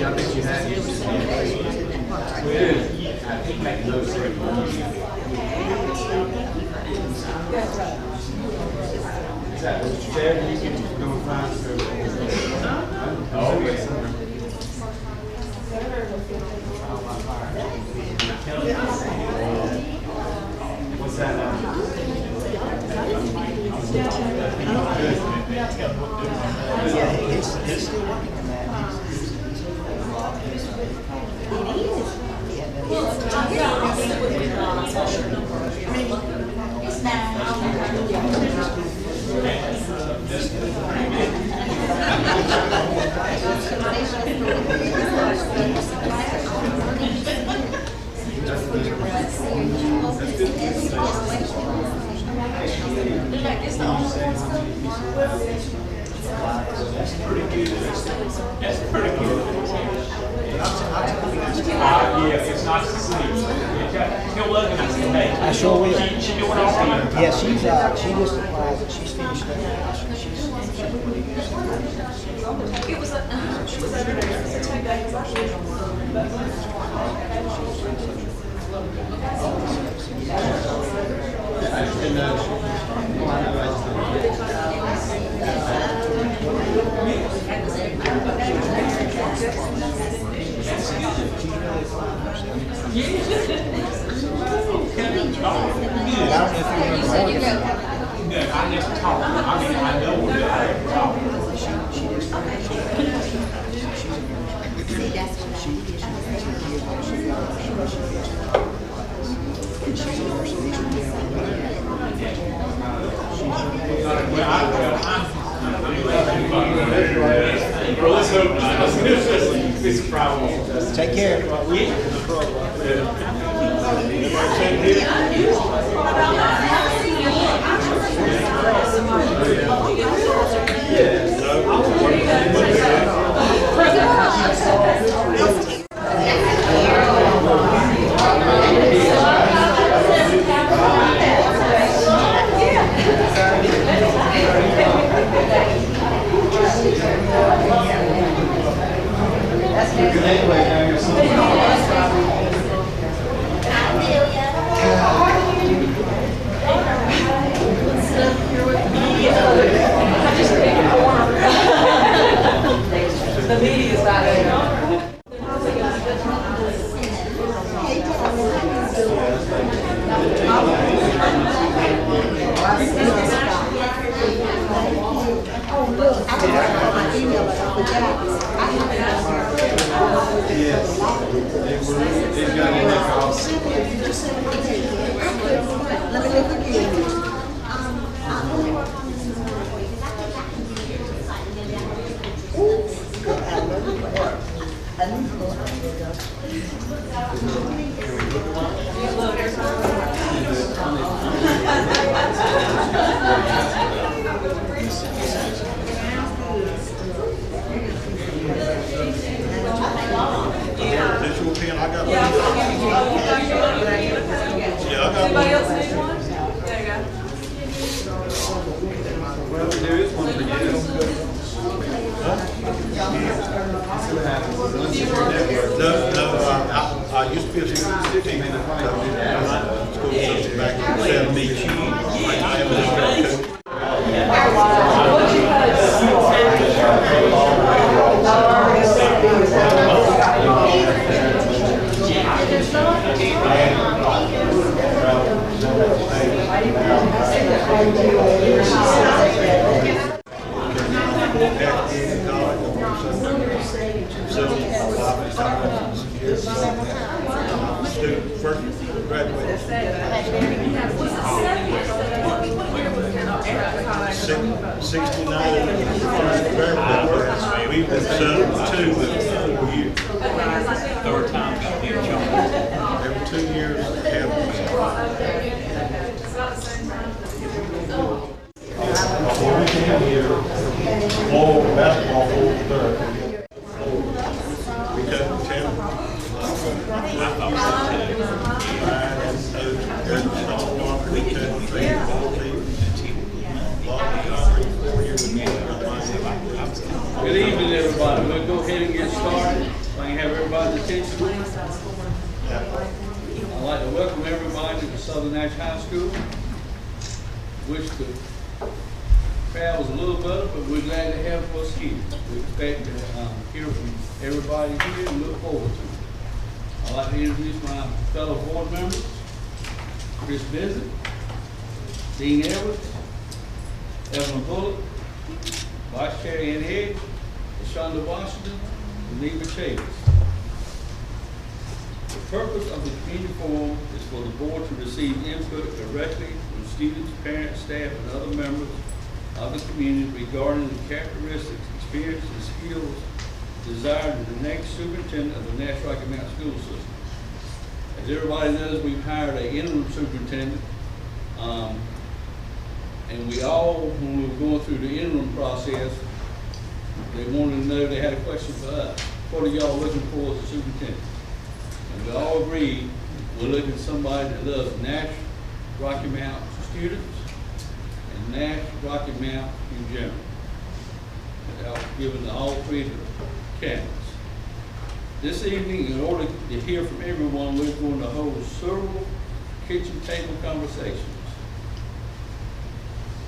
I think you had what's that? It's still working in that. That's pretty good. That's pretty good. Yeah, it's nice to see. Still looking at me. Hey, I sure will. She doing all right? Yeah, she just applied. She's finished up. She's It was a 2 days. I never talked. I mean, I know that I talk. Let's hope not. It's a problem. take care. The media is not there. Yes, they've got in their house. Let me look at you. Visual pen, I got one. Anybody else need one? There you go. Well, there is one for you. No, I used to be a student team. I'm not school associate back in 70. First graduated 69. We've been done 2 with 4 years. Third time got the job. Every 2 years, have Oh, fourth, basketball fourth, third. We cut Tim. Good evening, everybody. We'll go ahead and get started. If I can have everybody's attention. I'd like to welcome everybody to Southern Nash High School. Wish the crowd was a little better, but we're glad to have us here. We expect to hear from everybody here and look forward to it. I'd like to introduce my fellow board members, Chris Bissett, Dean Edwards, Evelyn Bullock, Vice Chair Ann Edge, Shonda Washington, and Neva Chavis. The purpose of the community forum is for the board to receive input directly from students, parents, staff, and other members of the community regarding the characteristics, experience, and skills desired in the next superintendent of the Nash Rocky Mountain School System. As everybody knows, we've hired an interim superintendent, and we all, when we were going through the interim process, they wanted to know, they had a question for us. What are y'all looking for as a superintendent? And we all agreed we're looking for somebody that loves Nash Rocky Mountain students and Nash Rocky Mountain in general. Without giving all three of the candidates. This evening, in order to hear from everyone, we're going to hold several kitchen table conversations.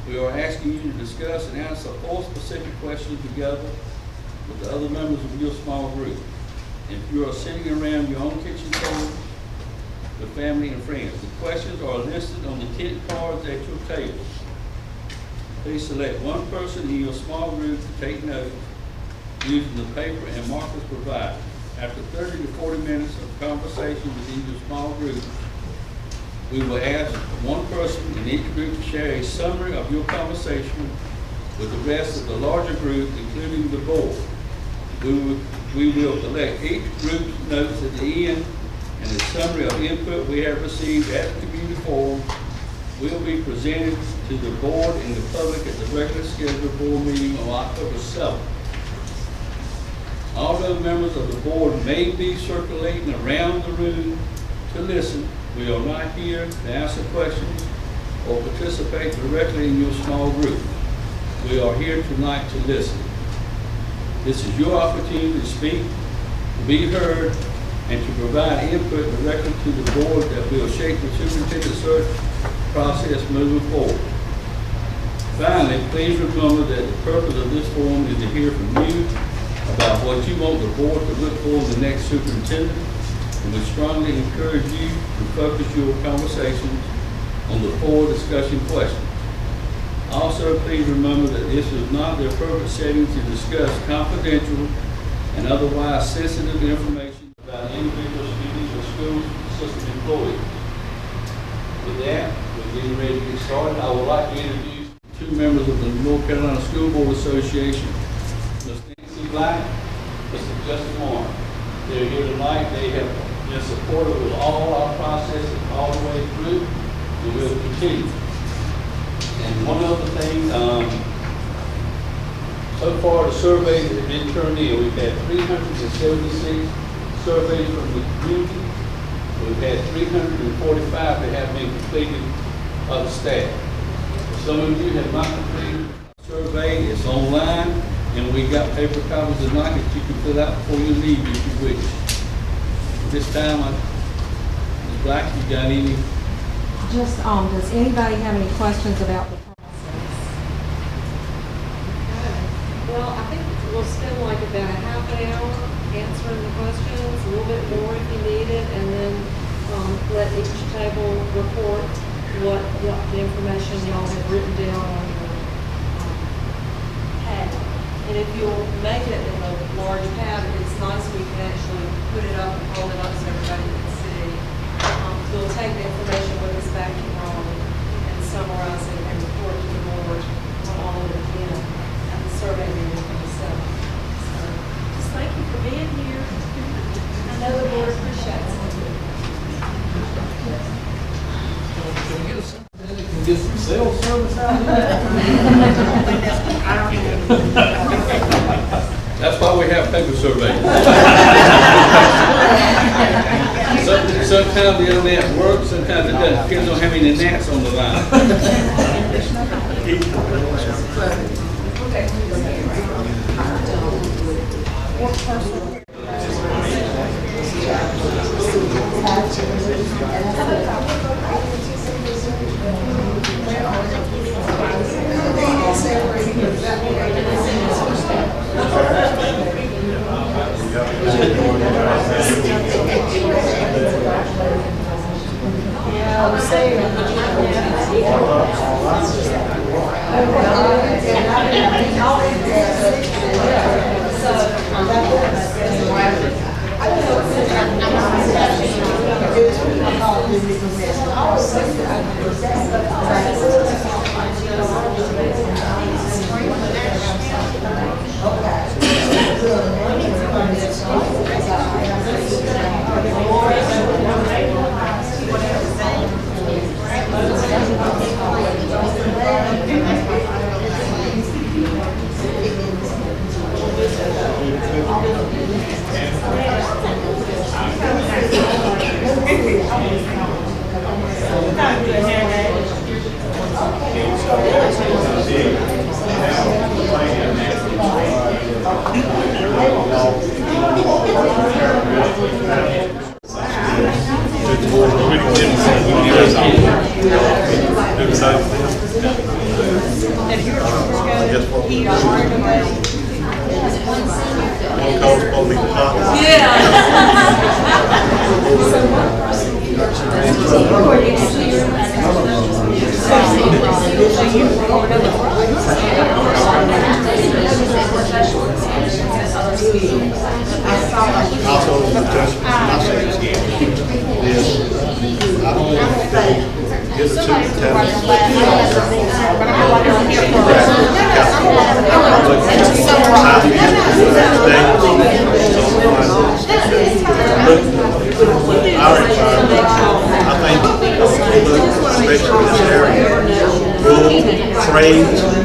We are asking you to discuss and answer 4 specific questions together with the other members of your small group. If you are sitting around your own kitchen table with family and friends, the questions are listed on the tent cards at your table. Please select one person in your small group to take notes using the paper and markers provided. After 30 to 40 minutes of conversation within your small group, we will ask one person in each group to share a summary of your conversation with the rest of the larger group, including the board. We will collect each group's notes at the end, and a summary of input we have received at the community forum will be presented to the board and the public at the regular scheduled board meeting on October 7th. Although members of the board may be circulating around the room to listen, we are not here to answer questions or participate directly in your small group. We are here tonight to listen. This is your opportunity to speak, to be heard, and to provide input directly to the board that will shape the superintendent search process moving forward. Finally, please remember that the purpose of this forum is to hear from you about what you want the board to look for in the next superintendent, and we strongly encourage you to focus your conversations on the 4 discussion questions. Also, please remember that this is not the appropriate setting to discuss confidential and otherwise sensitive information about individual students or school system employees. With that, we're getting ready to get started. I would like to introduce 2 members of the North Carolina School Board Association, Ms. Nancy Black, Mr. Justin Moore. They're here tonight. They have been supportive of all our processes all the way through, and will continue. And one other thing, so far the surveys that have been turned in, we've had 376 surveys from the community. We've had 345 that have been completed by the staff. Some of you have not completed the survey. It's online, and we got paper copies tonight that you can fill out before you leave if you wish. This time, Ms. Black, you got any? Just, does anybody have any questions about the process? Well, I think we'll spend like about a half an hour answering the questions, a little bit more if you need it, and then let each table report what the information y'all have written down on your pad. And if you'll make it in a large pad, it's nice we can actually put it up and hold it up so everybody can see. We'll take the information with us back in Rome and summarize it and report to the board on all of it again at the survey meeting on the 7th. So just thank you for being here. I know the board appreciates it. Can we get a superintendent can get some cell service out of here? paper survey. Sometimes the internet works, sometimes it doesn't. Depends on how many gnats on the line.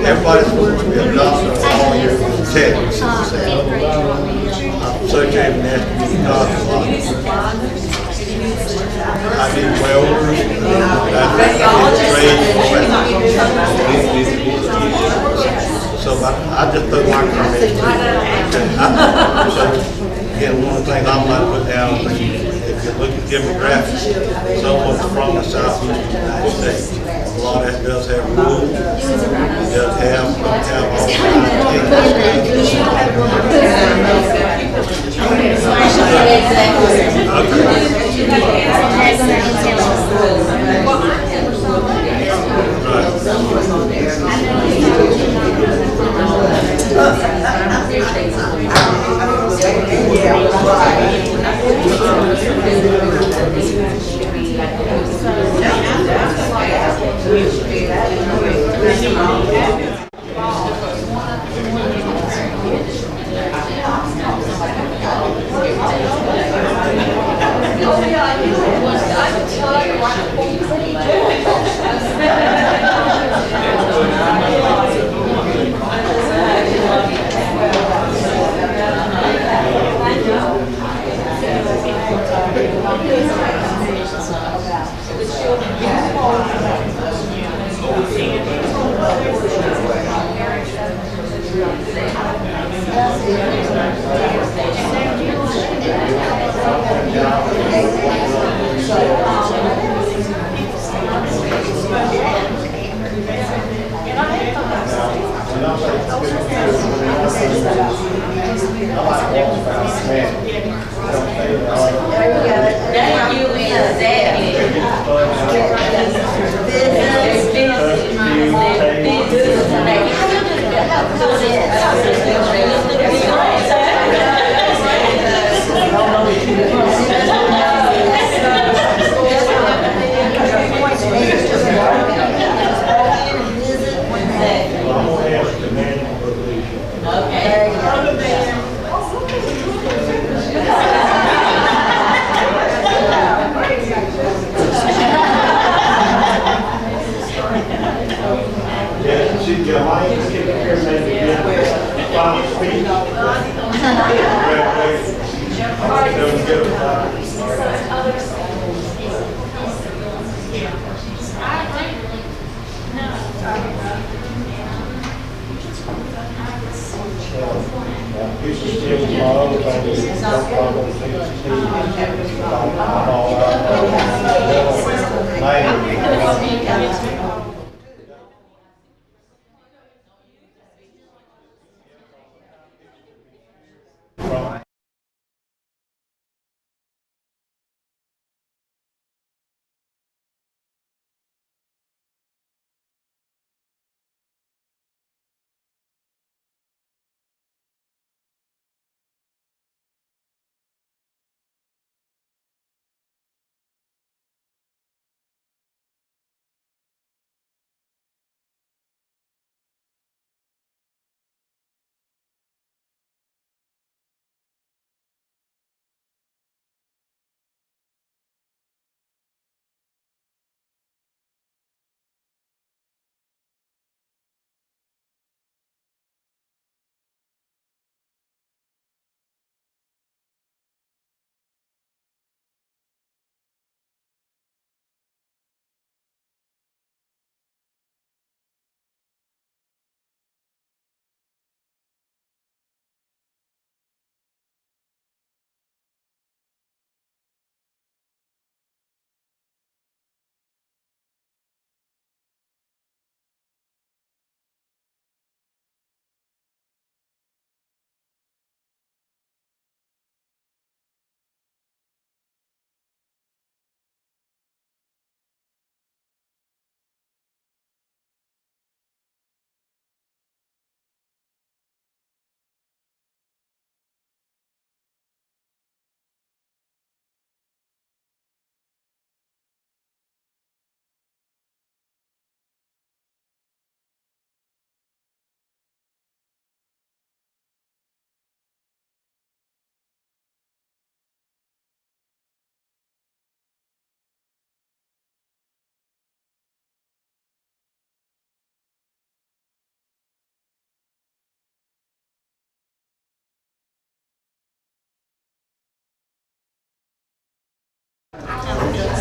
Everybody's supposed to be a doctor of all your techs. I'm so even asking you to talk a lot. I need welders, so I just put my comment. So again, one of the things I might put down is if you look at demographics, someone's from the southeast United States. A lot of that does have rules. It does have all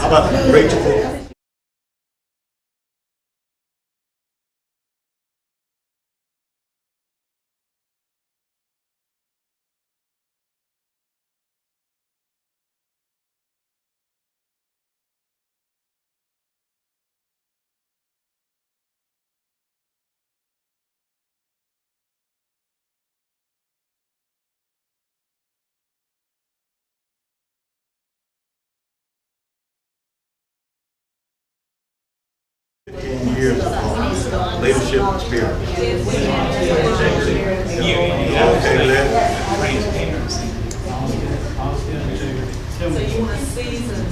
How about Rachel? Years of leadership experience. Okay, with that? Transparency. So you want to season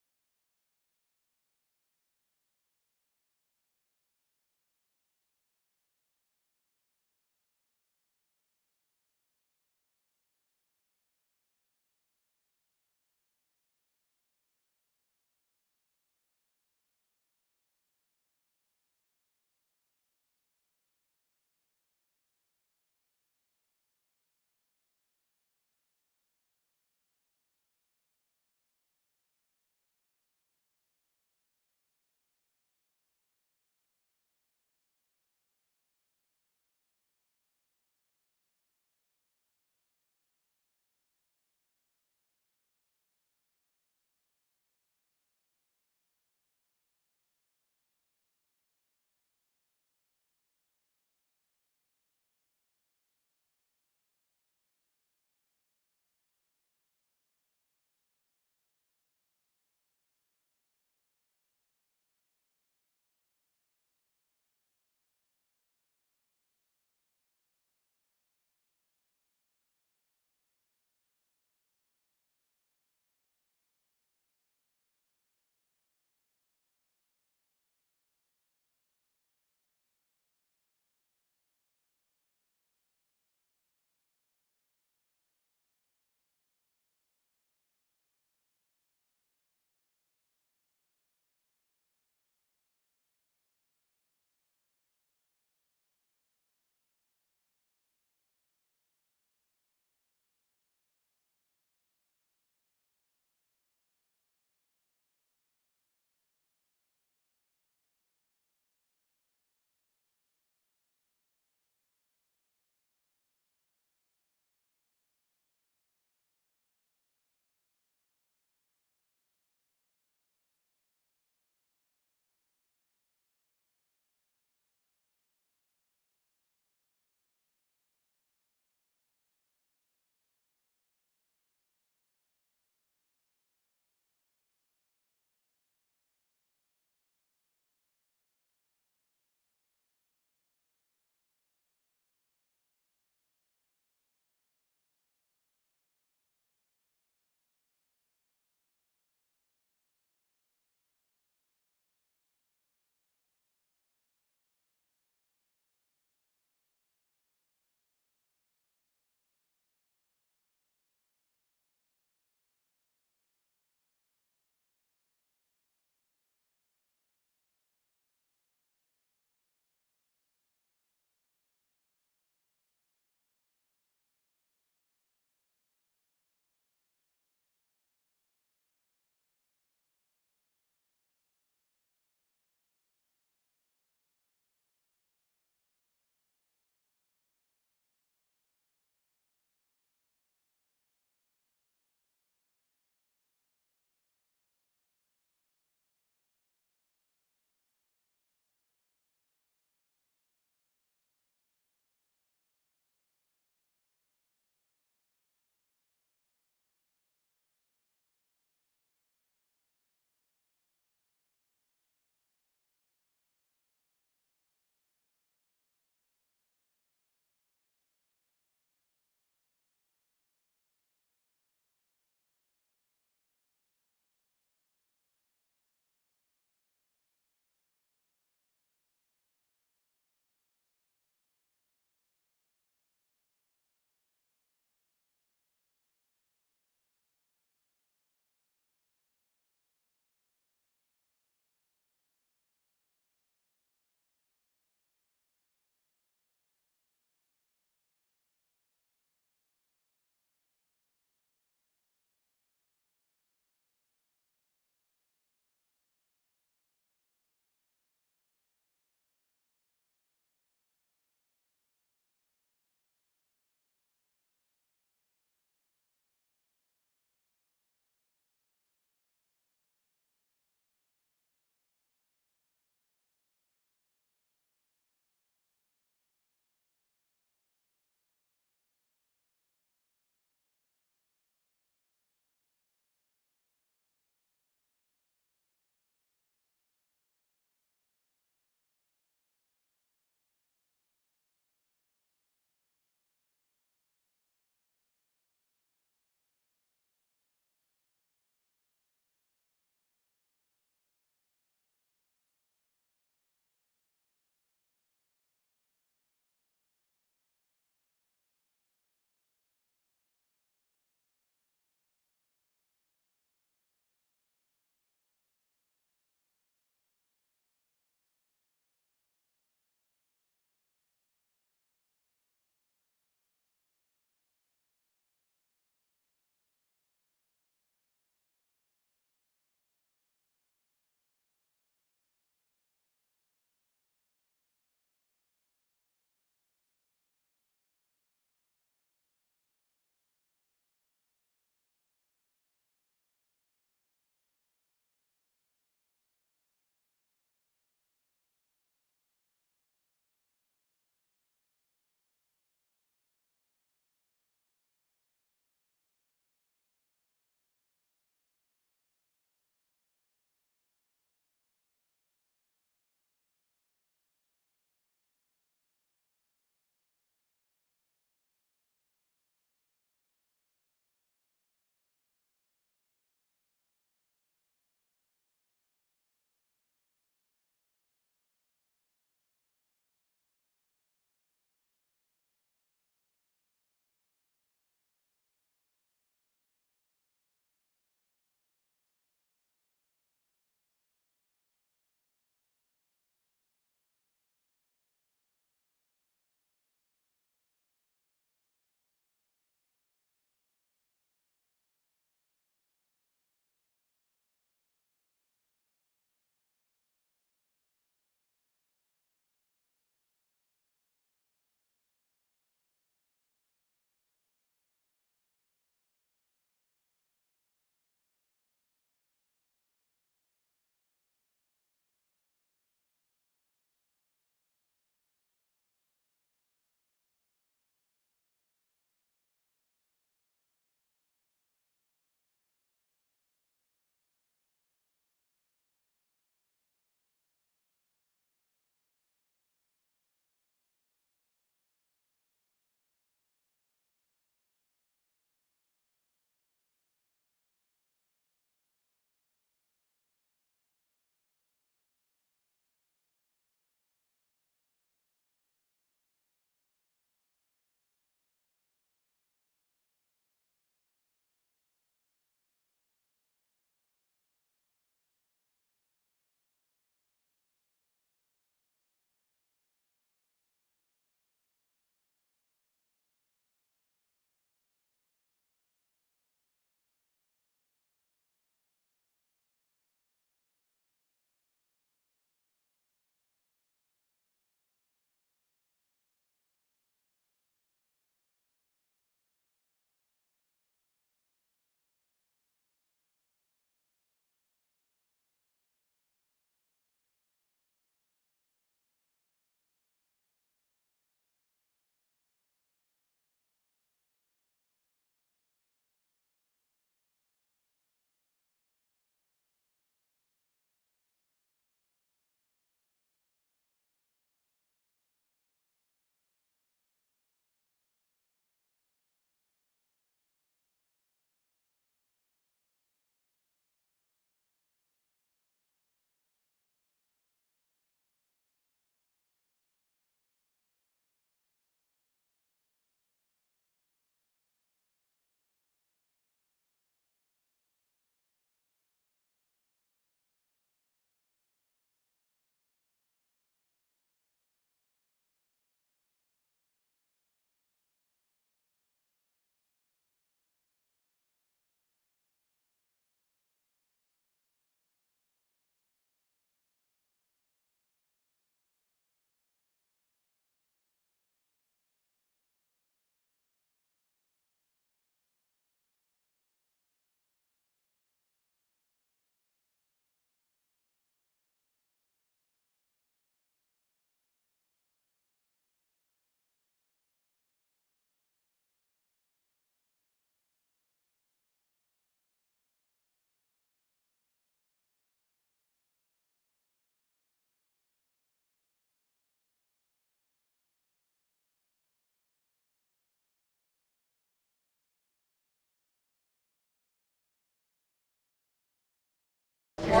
There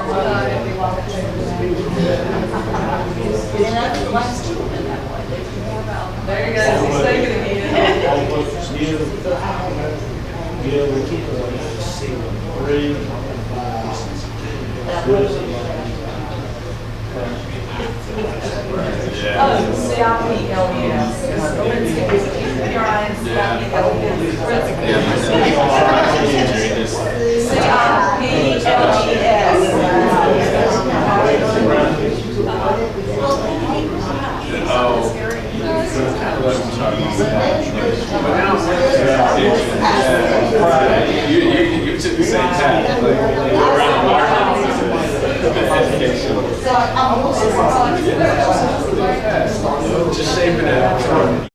you go, he's taking it again. Oh, C-I-P-L-E-S. Keep your eyes, C-I-P-L-E-S. You took the same time. Just saving it.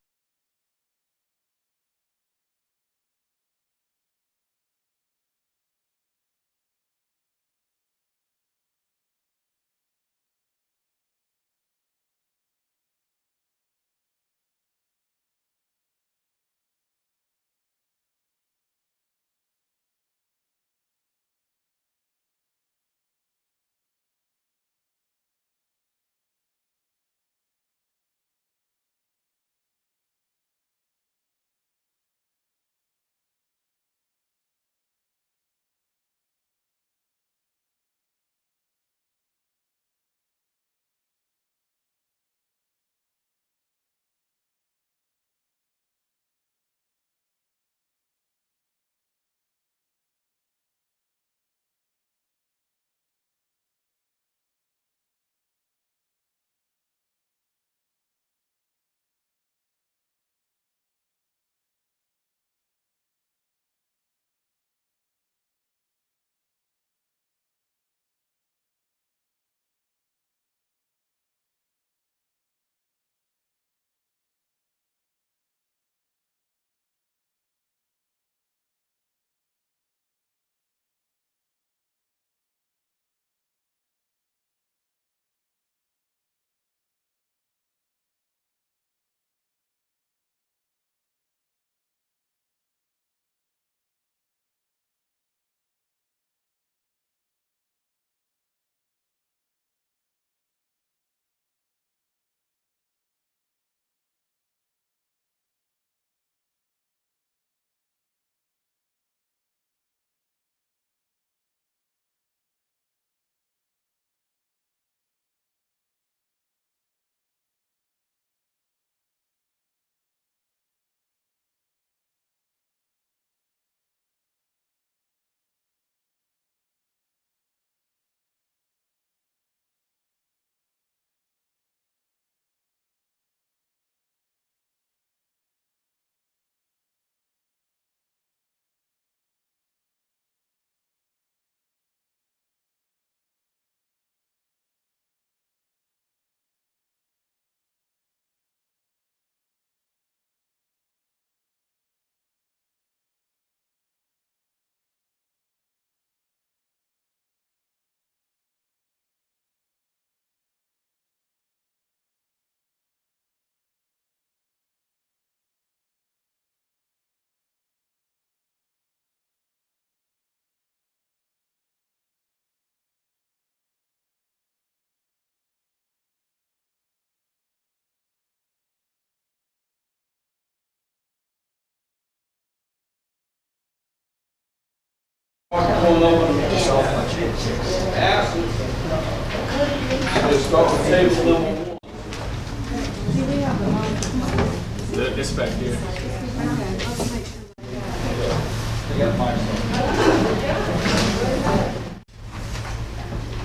It's back here.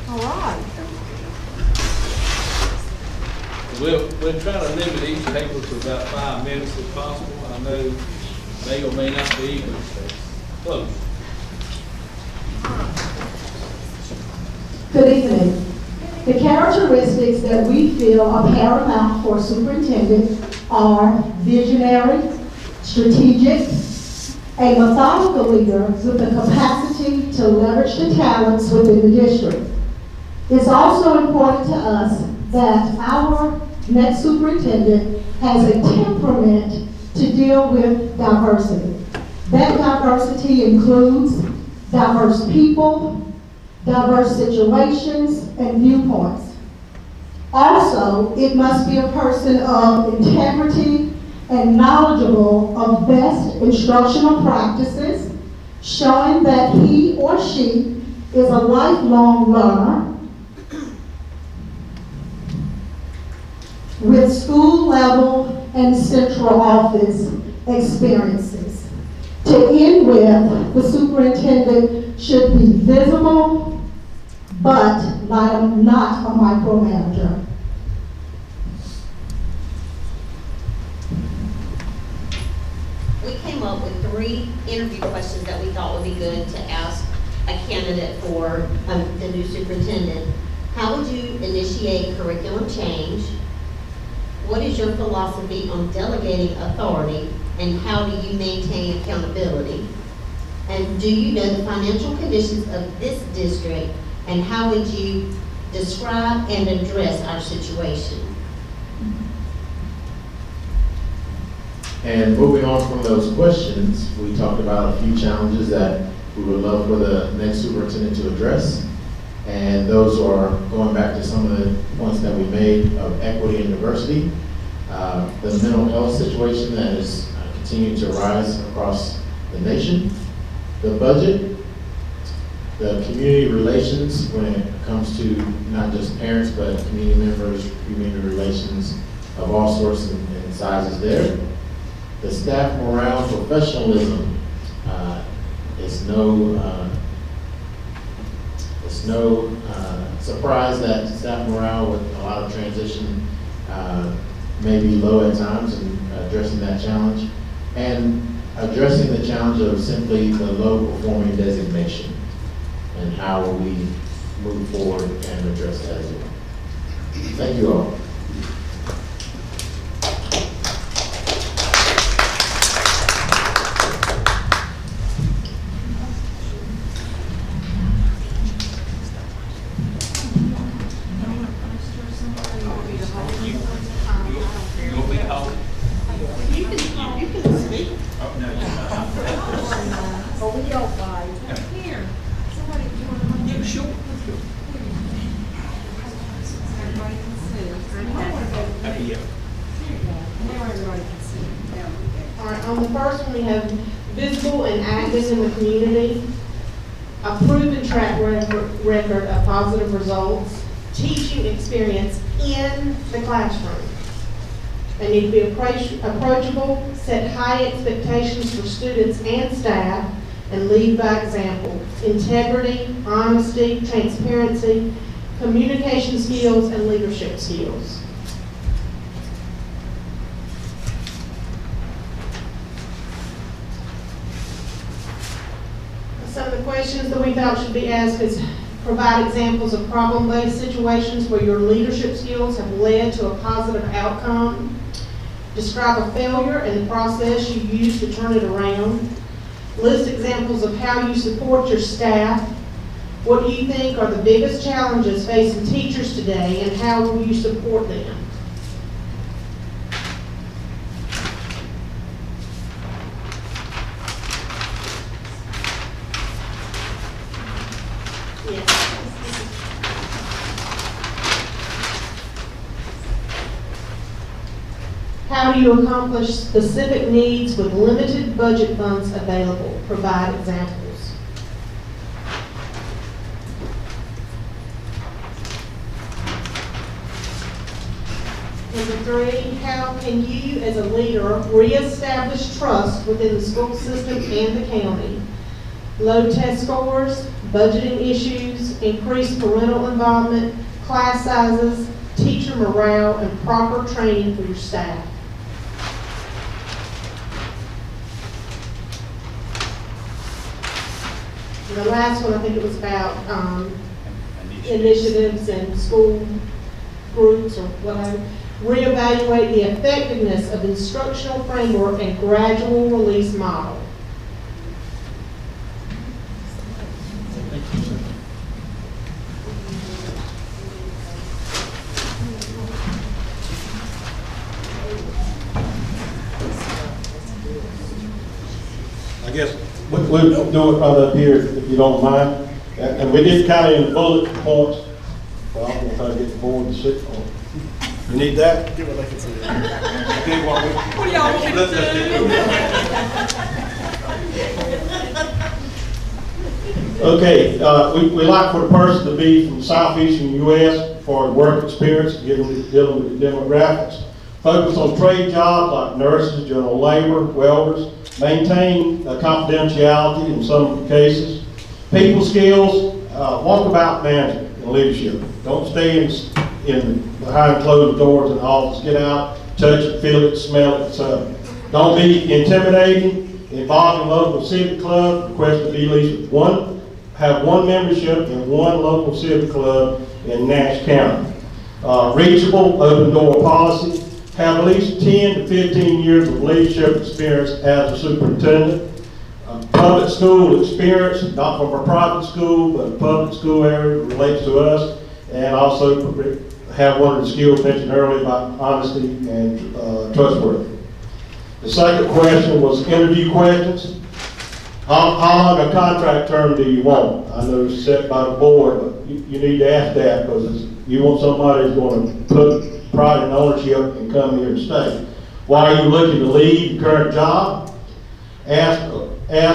All right. We're trying to limit each paper to about 5 minutes if possible. I know may or may not be, but close. Good evening. The characteristics that we feel are paramount for a superintendent are visionary, strategic, a methodical leader with the capacity to leverage the talents within the district. It's also important to us that our next superintendent has a temperament to deal with diversity. That diversity includes diverse people, diverse situations, and viewpoints. Also, it must be a person of integrity and knowledgeable of best instructional practices, showing that he or she is a lifelong learner with school level and central office experiences. To end with, the superintendent should be visible, but not a micromanager. We came up with 3 interview questions that we thought would be good to ask a candidate for the new superintendent. How would you initiate curriculum change? What is your philosophy on delegating authority, and how do you maintain accountability? And do you know the financial conditions of this district, and how would you describe and address our situation? And moving on from those questions, we talked about a few challenges that we would love for the next superintendent to address. And those are going back to some of the points that we made of equity and diversity, the mental health situation that is continuing to rise across the nation, the budget, the community relations when it comes to not just parents, but community members, community relations of all sorts and sizes there. The staff morale, professionalism, it's no surprise that staff morale with a lot of transition may be low at times, and addressing that challenge, and addressing the challenge of simply the low performing designation, and how will we move forward and address that as well. Thank you all. All right, on the first one, we have visible and active in the community, a proven track record of positive results, teaching experience in the classroom. They need to be approachable, set high expectations for students and staff, and lead by example. Integrity, honesty, transparency, communication skills, and leadership skills. Some of the questions that we thought should be asked is provide examples of problem-based situations where your leadership skills have led to a positive outcome. Describe a failure and the process you used to turn it around. List examples of how you support your staff. What do you think are the biggest challenges facing teachers today, and how will you support them? How do you accomplish specific needs with limited budget funds available? Provide examples. Number 3, how can you as a leader reestablish trust within the school system and the county? Low test scores, budgeting issues, increased parental involvement, class sizes, teacher morale, and proper training for your staff. And the last one, I think it was about initiatives and school groups or whatever. Reevaluate the effectiveness of instructional framework and gradual release model. I guess we'll do it right up here, if you don't mind. And we did kind of in the bullet points, so I'm gonna try to get the board to sit on. You need that? Give it like it's What do y'all want me to do? Okay, we like for the person to be from southeastern U.S. for work experience, dealing with the demographics. Focus on trade jobs like nurses, general labor, welders. Maintain confidentiality in some cases. People skills, walkabout management and leadership. Don't stay in behind closed doors in the office. Get out, touch it, feel it, smell it, etc. Don't be intimidating. Involved in local civic club. Request to be at least have one membership in one local civic club in Nash County. Reachable, open door policy. Have at least 10 to 15 years of leadership experience as a superintendent. Public school experience, not from a private school, but a public school area relates to us. And also have one of the skills mentioned earlier about honesty and trustworthy. The second question was interview questions. How long a contract term do you want? I know it's set by the board, but you need to ask that because you want somebody who's going to put pride and ownership and come here and stay. Why are you looking to leave your current job? Ask,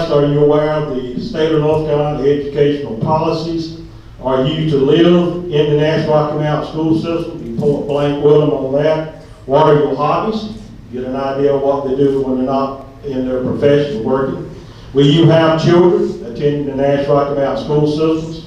are you aware of the state of North Carolina educational policies? Are you to live in the Nash Rocky Mountain school system? You point blank with them on that. What are your hobbies? Get an idea of what they do when they're not in their profession working. Will you have children attending the Nash Rocky Mountain school systems?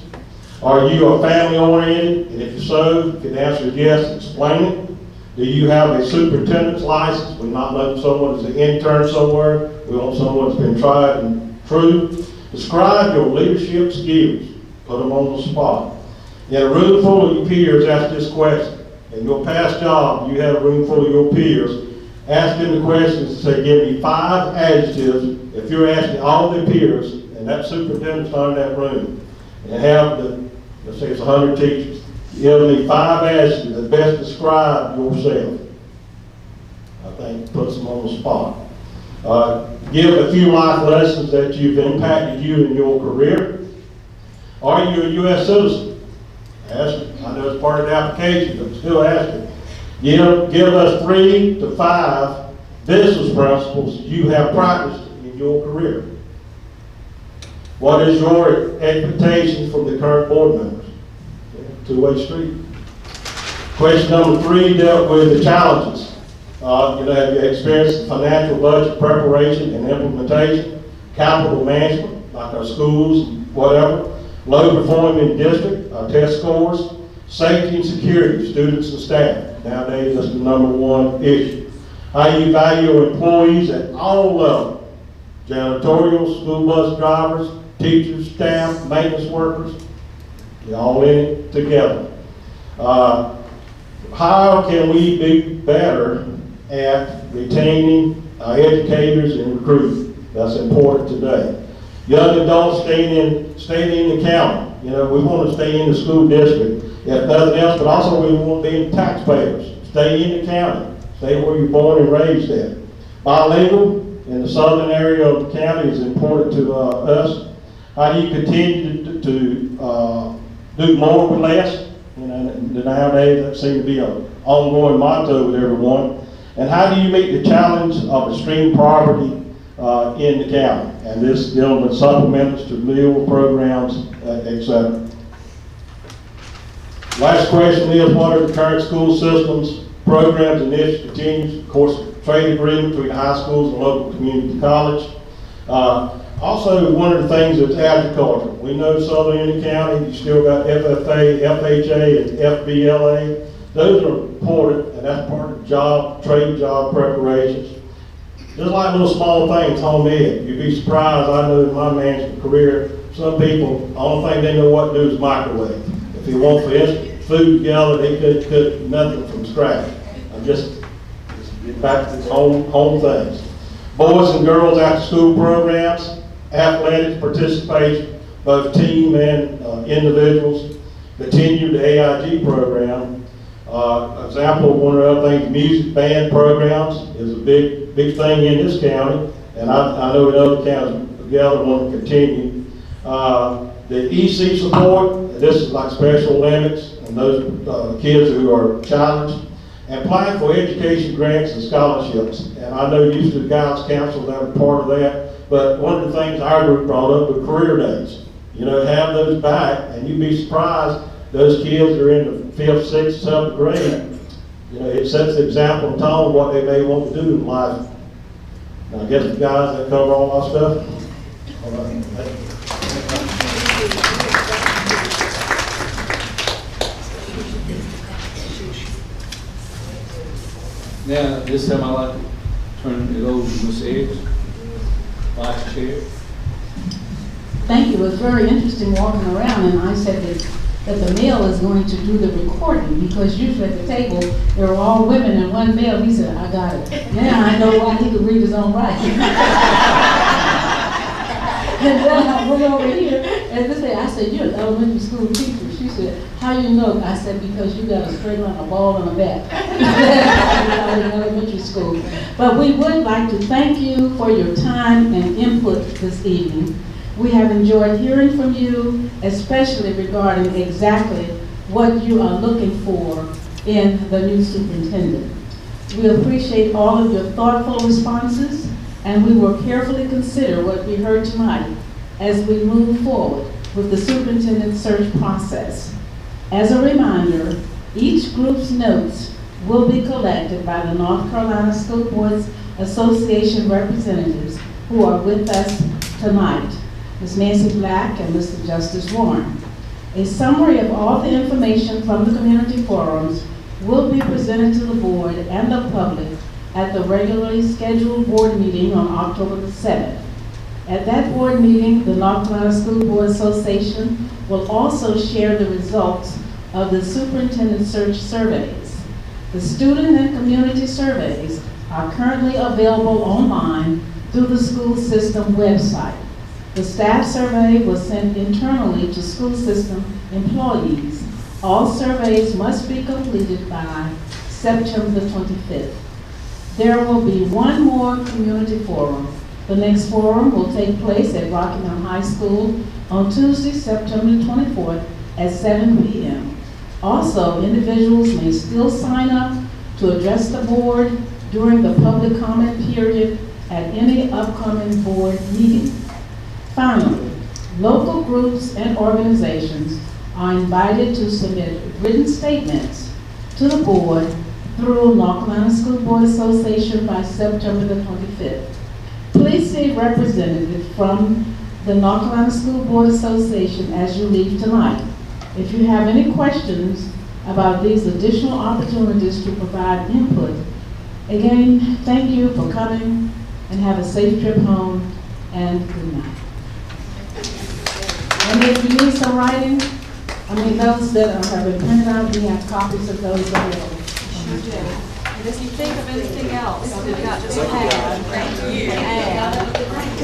Are you a family oriented? And if so, if the answer is yes, explain it. Do you have a superintendent's license? We're not letting someone as an intern somewhere. We want someone that's been tried and true. Describe your leadership skills. Put them on the spot. In a room full of your peers, ask this question. In your past job, you had a room full of your peers. Ask them the questions and say, give me 5 adjectives. If you're asking all their peers, and that superintendent's not in that room, and have let's say it's 100 teachers, give me 5 adjectives that best describe yourself. I think puts them on the spot. Give a few life lessons that you've impacted you in your career. Are you a U.S. citizen? Ask it. I know it's part of the application, but still ask it. Give us 3 to 5 business principles you have practiced in your career. What is your expectation from the current board members? Two-way street. Question number 3 dealt with the challenges. Have you experienced financial budget preparation and implementation, capital management, like our schools, whatever, low performing district, our test scores, safety and security, students and staff. Nowadays, that's the #1 issue. How you value your employees at all levels, janitorial, school bus drivers, teachers, staff, maintenance workers, you're all in it together. How can we be better at retaining our educators and recruiting? That's important today. Young adults staying in the county. We want to stay in the school district, if nothing else, but also we want to be taxpayers. Stay in the county. Stay where you're born and raised at. Bilingual in the southern area of the county is important to us. How do you continue to do more with less? Nowadays that seems to be an ongoing motto with everyone. And how do you meet the challenge of extreme poverty in the county? And this dealing with supplements to meal programs, etc. Last question is, what are the current school systems, programs, and initiatives continues? Of course, trade agreement between high schools and local community college. Also, one of the things is agriculture. We know Southern Indiana County, you still got FFA, FHA, and FBLA. Those are important, and that's part of trade job preparations. Just like little small things, home ed. You'd be surprised, I know in my management career, some people, the only thing they know what to do is microwave. If they want, for instance, food together, they could cook nothing from scratch. I'm just get back to home things. Boys and girls after school programs, athletics participation, both team and individuals. Continue the AIG program. Example of one of the other things, music band programs is a big thing in this county, and I know in other counties together want to continue. The EC support, this is like special limits and those kids who are challenged. And applying for education grants and scholarships. And I know usually the guidance council, that was part of that. But one of the things our group brought up were career days. You know, have those back, and you'd be surprised, those kids are in the 5th, 6th, 7th grade. You know, it sets the example and tone of what they may want to do in life. Now, I guess the guys that cover all my stuff. All right. Now, this time I'd like to turn it over to Ms. Eggs, Vice Chair. Thank you. It was very interesting walking around, and I said that the male is going to do the recording, because usually at the table there are all women and one male. He said, I got it. Now I know why he could read his own writing. And then I went over here, and this day I said, you're an elementary school teacher. She said, how you know? I said, because you got a straight line, a ball, and a bat. In elementary school. But we would like to thank you for your time and input this evening. We have enjoyed hearing from you, especially regarding exactly what you are looking for in the new superintendent. We appreciate all of your thoughtful responses, and we will carefully consider what we heard tonight as we move forward with the superintendent search process. As a reminder, each group's notes will be collected by the North Carolina School Boards Association representatives who are with us tonight, Ms. Nancy Black and Mr. Justice Warren. A summary of all the information from the community forums will be presented to the board and the public at the regularly scheduled board meeting on October the 7th. At that board meeting, the North Carolina School Board Association will also share the results of the superintendent search surveys. The student and community surveys are currently available online through the school system website. The staff survey was sent internally to school system employees. All surveys must be completed by September the 25th. There will be one more community forum. The next forum will take place at Rockingham High School on Tuesday, September 24th at 7 p.m. Also, individuals may still sign up to address the board during the public comment period at any upcoming board meeting. Finally, local groups and organizations are invited to submit written statements to the board through North Carolina School Board Association by September the 25th. Please see representatives from the North Carolina School Board Association as you leave tonight. If you have any questions about these additional opportunities to provide input, again, thank you for coming and have a safe trip home, and good night. And if you need some writing, those that have been printed out, we have copies of those available. Sure do. And if you think of anything else, we've got this pad. Thank you.